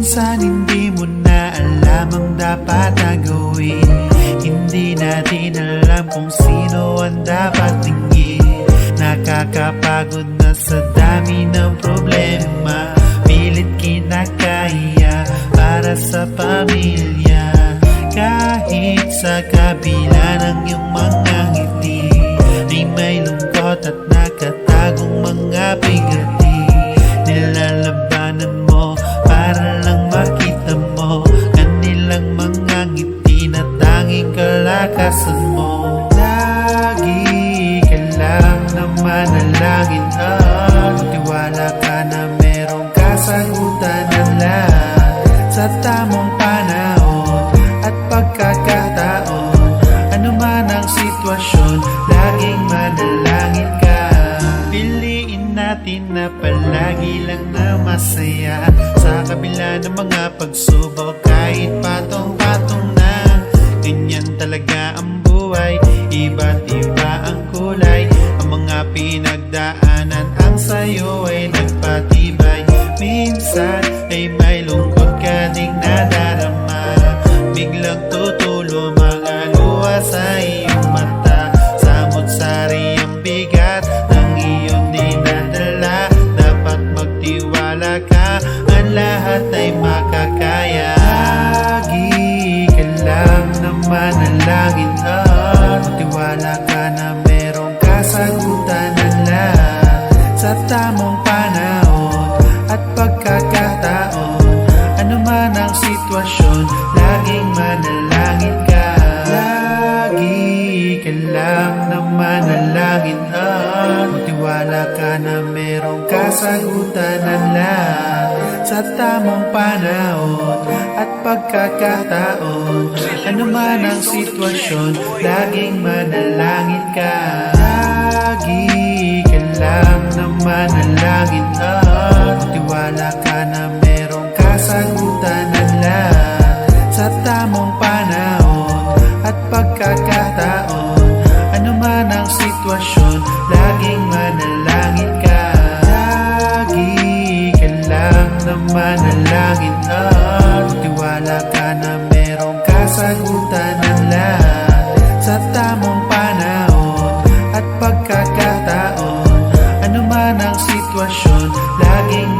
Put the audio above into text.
Minsan hindi mo na alam ang dapat na gawin. Hindi natin alam kung sino ang dapat tingin. Nakakapagod na sa dami ng problema, pilit kinakaya para sa pamilya. Kahit sa kabila ng iyong mga ngiti, ay may lungkot at nakatagong mga bigati. Nilalabanan mo para lang makita mo kanilang mga ngiti na tanging kalakasan mo. Lagi ka lang na manalangin at tiwala ka na merong kasagutan ng lahat sa tamang panahon at pagkakataon. Ano man ang sitwasyon, laging manalangin ka. Piliin natin na palagi lang na masaya sa kabila ng mga pagsubok, kahit patong-patong na. Ganyan talaga ang buhay, iba't iba ang kulay. Ang mga pinagdaanan, ang sayo ay nagpatibay. Minsan ay may lungkot ka ding nadarama, biglang tutulo mga luha sa iyong mata. Samot-sari ang bigat ng iyong dinadala, dapat magtiwala ka, ang lahat ay makakaya. Lagi ka lang na manalangin at tiwala ka na merong kasagutan ng lahat sa tamang panahon at pagkakataon. Ano man ang sitwasyon, laging manalangin ka. Lagi ka lang na manalangin at tiwala ka na merong kasagutan ng lahat sa tamang panahon at pagkakataon. Ano man ang sitwasyon, laging manalangin ka. Lagi ka lang na manalangin at tiwala ka na merong kasagutan ng lahat sa tamang panahon at pagkakataon. Ano man ang sitwasyon, laging manalangin ka. Lagi ka lang na manalangin at tiwala ka na merong kasagutan ng lahat sa tamang panahon at pagkakataon. Ano man ang sitwasyon, laging